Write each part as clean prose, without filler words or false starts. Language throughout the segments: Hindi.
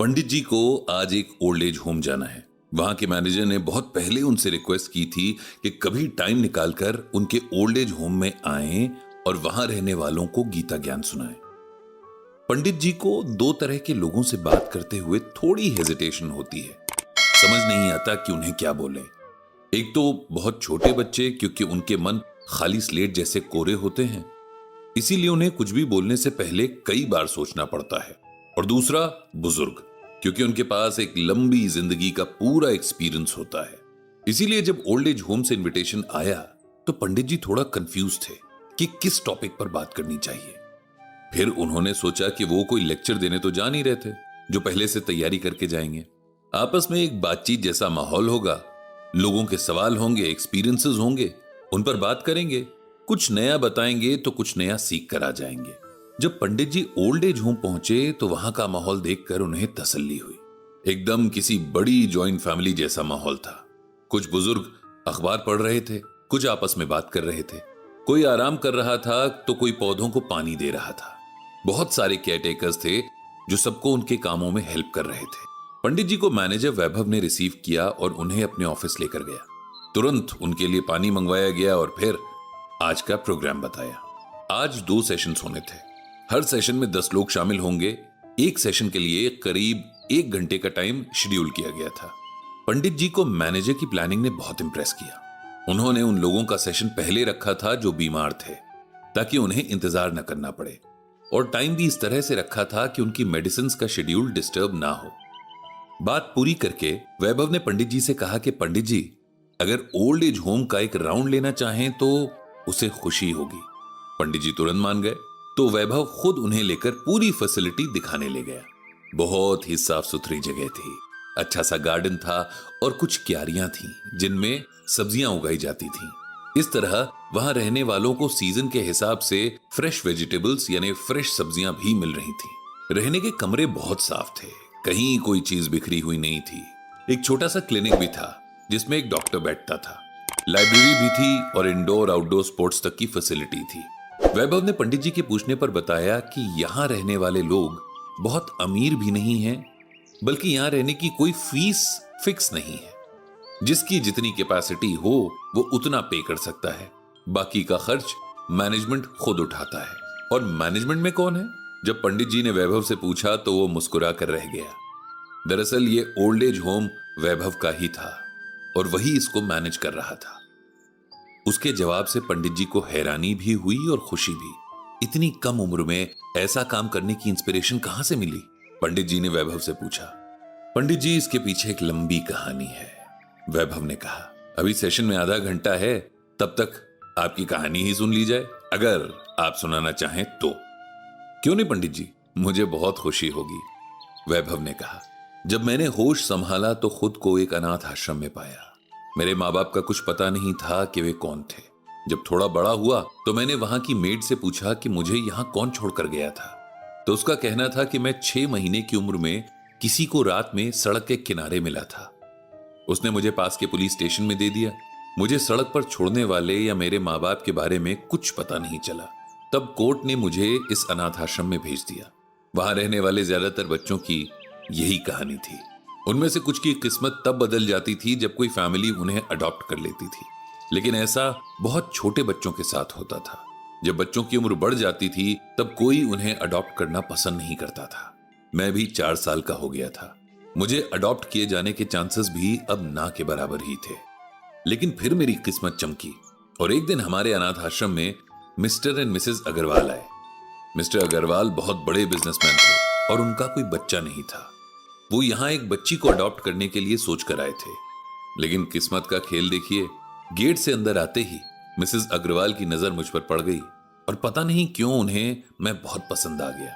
पंडित जी को आज एक ओल्ड एज होम जाना है। वहां के मैनेजर ने बहुत पहले उनसे रिक्वेस्ट की थी कि कभी टाइम निकालकर उनके ओल्ड एज होम में आएं और वहां रहने वालों को गीता ज्ञान सुनाएं। पंडित जी को दो तरह के लोगों से बात करते हुए थोड़ी हेजिटेशन होती है। समझ नहीं आता कि उन्हें क्या बोलें। एक तो बहुत छोटे बच्चे, क्योंकि उनके मन खाली स्लेट जैसे कोरे होते हैं, इसीलिए उन्हें कुछ भी बोलने से पहले कई बार सोचना पड़ता है। और दूसरा बुजुर्ग, क्योंकि उनके पास एक लंबी जिंदगी का पूरा एक्सपीरियंस होता है। इसीलिए जब ओल्ड एज होम से इनविटेशन आया तो पंडित जी थोड़ा कंफ्यूज थे कि किस टॉपिक पर बात करनी चाहिए। फिर उन्होंने सोचा कि वो कोई लेक्चर देने तो जा नहीं रहे थे जो पहले से तैयारी करके जाएंगे। आपस में एक बातचीत जैसा माहौल होगा, लोगों के सवाल होंगे, एक्सपीरियंसेस होंगे, उन पर बात करेंगे, कुछ नया बताएंगे तो कुछ नया सीख कर आ जाएंगे। जब पंडित जी ओल्ड एज होम पहुंचे तो वहां का माहौल देखकर उन्हें तसल्ली हुई। एकदम किसी बड़ी जॉइंट फैमिली जैसा माहौल था। कुछ बुजुर्ग अखबार पढ़ रहे थे, कुछ आपस में बात कर रहे थे, कोई आराम कर रहा था तो कोई पौधों को पानी दे रहा था। बहुत सारे केयरटेकर्स थे जो सबको उनके कामों में हेल्प कर रहे थे। पंडित जी को मैनेजर वैभव ने रिसीव किया और उन्हें अपने ऑफिस लेकर गया। तुरंत उनके लिए पानी मंगवाया गया और फिर आज का प्रोग्राम बताया। आज 2 सेशंस होने थे। हर सेशन में 10 लोग शामिल होंगे। एक सेशन के लिए करीब 1 घंटे का टाइम शेड्यूल किया गया था। पंडित जी को मैनेजर की प्लानिंग ने बहुत इंप्रेस किया। उन्होंने उन लोगों का सेशन पहले रखा था जो बीमार थे, ताकि उन्हें इंतजार न करना पड़े, और टाइम भी इस तरह से रखा था कि उनकी मेडिसिन का शेड्यूल डिस्टर्ब ना हो। बात पूरी करके वैभव ने पंडित जी से कहा कि पंडित जी, अगर ओल्ड एज होम का एक राउंड लेना चाहें तो उसे खुशी होगी। पंडित जी तुरंत मान गए। तो वैभव खुद उन्हें लेकर पूरी फैसिलिटी दिखाने ले गया। बहुत ही साफ सुथरी जगह थी, अच्छा सा गार्डन था और कुछ क्यारियां थीं जिनमें सब्जियां उगाई जाती थीं। इस तरह वहां रहने वालों को सीजन के हिसाब से फ्रेश वेजिटेबल्स यानी फ्रेश सब्जियां भी मिल रही थीं। रहने के कमरे बहुत साफ थे, कहीं कोई चीज बिखरी हुई नहीं थी। एक छोटा सा क्लिनिक भी था जिसमें एक डॉक्टर बैठता था। लाइब्रेरी भी थी और इंडोर आउटडोर स्पोर्ट्स तक की फैसिलिटी थी। वैभव ने पंडित जी के पूछने पर बताया कि यहां रहने वाले लोग बहुत अमीर भी नहीं हैं, बल्कि यहां रहने की कोई फीस फिक्स नहीं है। जिसकी जितनी कैपेसिटी हो वो उतना पे कर सकता है। बाकी का खर्च मैनेजमेंट खुद उठाता है। और मैनेजमेंट में कौन है? जब पंडित जी ने वैभव से पूछा तो वो मुस्कुरा कर रह गया। दरअसल ये ओल्ड एज होम वैभव का ही था और वही इसको मैनेज कर रहा था। उसके जवाब से पंडित जी को हैरानी भी हुई और खुशी भी। इतनी कम उम्र में ऐसा काम करने की इंस्पिरेशन कहां से मिली? पंडित जी ने वैभव से पूछा। पंडित जी, इसके पीछे एक लंबी कहानी है, वैभव ने कहा। अभी सेशन में आधा घंटा है, तब तक आपकी कहानी ही सुन ली जाए, अगर आप सुनाना चाहें तो। क्यों नहीं पंडित जी, मुझे बहुत खुशी होगी, वैभव ने कहा। जब मैंने होश संभाला तो खुद को एक अनाथ आश्रम में पाया। मेरे माँ बाप का कुछ पता नहीं था कि वे कौन थे। जब थोड़ा बड़ा हुआ तो मैंने वहां की मेड से पूछा कि मुझे यहां कौन छोड़कर गया था। तो उसका कहना था कि मैं 6 महीने की उम्र में किसी को रात में सड़क के किनारे मिला था। उसने मुझे पास के पुलिस स्टेशन में दे दिया। मुझे सड़क पर छोड़ने वाले या मेरे माँ बाप के बारे में कुछ पता नहीं चला। तब कोर्ट ने मुझे इस अनाथ आश्रम में भेज दिया। वहां रहने वाले ज्यादातर बच्चों की यही कहानी थी। उनमें से कुछ की किस्मत तब बदल जाती थी जब कोई फैमिली उन्हें अडॉप्ट कर लेती थी, लेकिन ऐसा बहुत छोटे बच्चों के साथ होता था। जब बच्चों की उम्र बढ़ जाती थी तब कोई उन्हें अडॉप्ट करना पसंद नहीं करता था। मैं भी 4 साल का हो गया था। मुझे अडॉप्ट किए जाने के चांसेस भी अब ना के बराबर ही थे। लेकिन फिर मेरी किस्मत चमकी और एक दिन हमारे अनाथ आश्रम में मिस्टर एंड मिसेस अग्रवाल आए। मिस्टर अग्रवाल बहुत बड़े बिजनेसमैन थे और उनका कोई बच्चा नहीं था। वो यहां एक बच्ची को अडॉप्ट करने के लिए सोच कर आए थे। लेकिन किस्मत का खेल देखिए, गेट से अंदर आते ही मिसेस अग्रवाल की नजर मुझ पर पड़ गई और पता नहीं क्यों उन्हें मैं बहुत पसंद आ गया।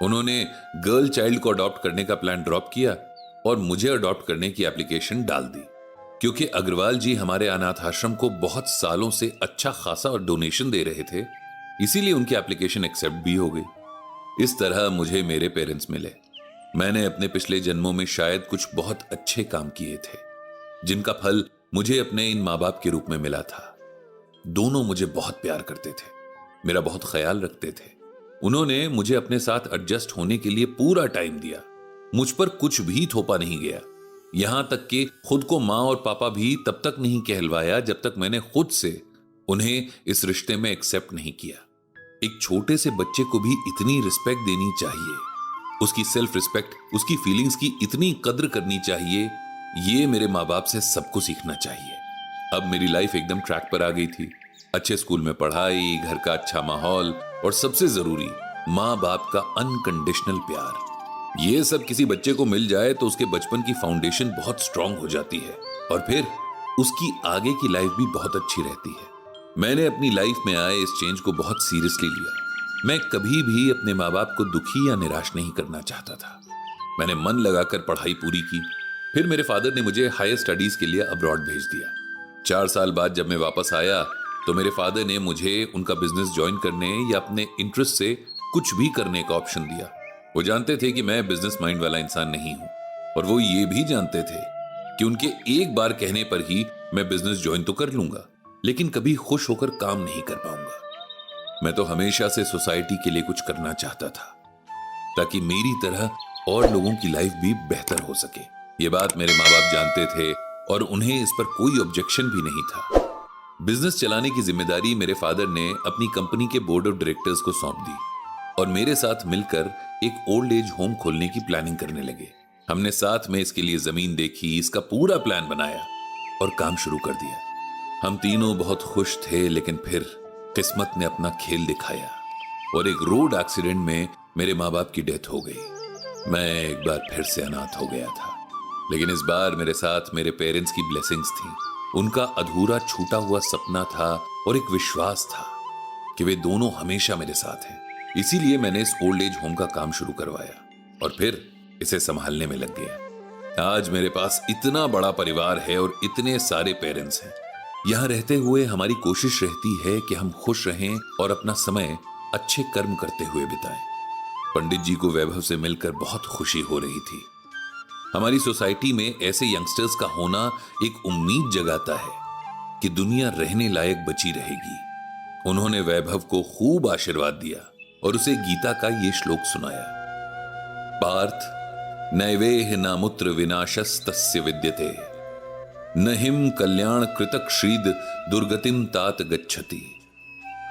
उन्होंने गर्ल चाइल्ड को अडॉप्ट करने का प्लान ड्रॉप किया और मुझे अडॉप्ट करने की एप्लीकेशन डाल दी। क्योंकि अग्रवाल जी हमारे अनाथ आश्रम को बहुत सालों से अच्छा खासा और डोनेशन दे रहे थे, इसीलिए उनकी एप्लीकेशन एक्सेप्ट भी हो गई। इस तरह मुझे मेरे पेरेंट्स मिले। मैंने अपने पिछले जन्मों में शायद कुछ बहुत अच्छे काम किए थे, जिनका फल मुझे अपने इन माँ बाप के रूप में मिला था। दोनों मुझे बहुत प्यार करते थे, मेरा बहुत ख्याल रखते थे। उन्होंने मुझे अपने साथ एडजस्ट होने के लिए पूरा टाइम दिया। मुझ पर कुछ भी थोपा नहीं गया। यहां तक कि खुद को मां और पापा भी तब तक नहीं कहलवाया जब तक मैंने खुद से उन्हें इस रिश्ते में एक्सेप्ट नहीं किया। एक छोटे से बच्चे को भी इतनी रिस्पेक्ट देनी चाहिए, उसकी सेल्फ रिस्पेक्ट, उसकी फीलिंग्स की इतनी कद्र करनी चाहिए, ये मेरे माँ बाप से सबको सीखना चाहिए। अब मेरी लाइफ एकदम ट्रैक पर आ गई थी। अच्छे स्कूल में पढ़ाई, घर का अच्छा माहौल और सबसे जरूरी माँ बाप का अनकंडीशनल प्यार। ये सब किसी बच्चे को मिल जाए तो उसके बचपन की फाउंडेशन बहुत स्ट्रांग हो जाती है और फिर उसकी आगे की लाइफ भी बहुत अच्छी रहती है। मैंने अपनी लाइफ में आए इस चेंज को बहुत सीरियसली लिया। मैं कभी भी अपने माँ बाप को दुखी या निराश नहीं करना चाहता था। मैंने मन लगाकर पढ़ाई पूरी की। फिर मेरे फादर ने मुझे हायर स्टडीज के लिए अब्रॉड भेज दिया। 4 साल बाद जब मैं वापस आया तो मेरे फादर ने मुझे उनका बिजनेस ज्वाइन करने या अपने इंटरेस्ट से कुछ भी करने का ऑप्शन दिया। वो जानते थे कि मैं बिजनेस माइंड वाला इंसान नहीं हूं और वो ये भी जानते थे कि उनके एक बार कहने पर ही मैं बिजनेस ज्वाइन तो कर लूंगा, लेकिन कभी खुश होकर काम नहीं कर पाऊंगा। मैं तो हमेशा से सोसाइटी के लिए कुछ करना चाहता था ताकि मेरी तरह और लोगों की लाइफ भी बेहतर हो सके। ये बात मेरे माँ बाप जानते थे और उन्हें इस पर कोई ऑब्जेक्शन भी नहीं था। बिजनेस चलाने की जिम्मेदारी मेरे फादर ने अपनी कंपनी के बोर्ड ऑफ डायरेक्टर्स को सौंप दी और मेरे साथ मिलकर एक ओल्ड एज होम खोलने की प्लानिंग करने लगे। हमने साथ में इसके लिए जमीन देखी, इसका पूरा प्लान बनाया और काम शुरू कर दिया। हम तीनों बहुत खुश थे, लेकिन फिर किस्मत ने अपना खेल दिखाया और एक रोड एक्सीडेंट में मेरे माँ बाप की डेथ हो गई। मैं एक बार फिर से अनाथ हो गया था, लेकिन इस बार मेरे साथ मेरे पेरेंट्स की ब्लेसिंग्स थी। उनका अधूरा छूटा हुआ सपना था और एक विश्वास था कि वे दोनों हमेशा मेरे साथ हैं। इसीलिए मैंने इस ओल्ड एज होम का काम शुरू करवाया और फिर इसे संभालने में लग गया। आज मेरे पास इतना बड़ा परिवार है और इतने सारे पेरेंट्स हैं। यहां रहते हुए हमारी कोशिश रहती है कि हम खुश रहें और अपना समय अच्छे कर्म करते हुए बिताएं। पंडित जी को वैभव से मिलकर बहुत खुशी हो रही थी। हमारी सोसाइटी में ऐसे यंगस्टर्स का होना एक उम्मीद जगाता है कि दुनिया रहने लायक बची रहेगी। उन्होंने वैभव को खूब आशीर्वाद दिया और उसे गीता का ये श्लोक सुनाया। पार्थ नैवेह नामुत्र विनाशस्तस्य विद्यते न हिम कल्याण कृतक श्रीद दुर्गतिम तात गच्छति।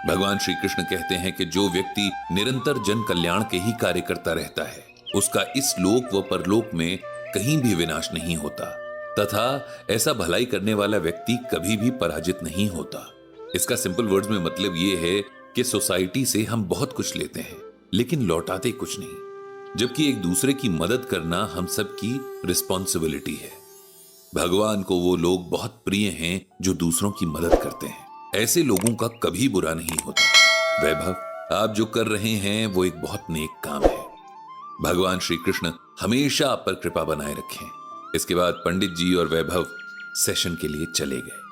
भगवान श्री कृष्ण कहते हैं कि जो व्यक्ति निरंतर जन कल्याण के ही कार्य करता रहता है, उसका इस लोक व परलोक में कहीं भी विनाश नहीं होता तथा ऐसा भलाई करने वाला व्यक्ति कभी भी पराजित नहीं होता। इसका सिंपल वर्ड्स में मतलब यह है कि सोसाइटी से हम बहुत कुछ लेते हैं लेकिन लौटाते कुछ नहीं, जबकि एक दूसरे की मदद करना हम सब की रिस्पॉन्सिबिलिटी है। भगवान को वो लोग बहुत प्रिय हैं जो दूसरों की मदद करते हैं। ऐसे लोगों का कभी बुरा नहीं होता। वैभव, आप जो कर रहे हैं वो एक बहुत नेक काम है। भगवान श्री कृष्ण हमेशा आप पर कृपा बनाए रखें। इसके बाद पंडित जी और वैभव सेशन के लिए चले गए।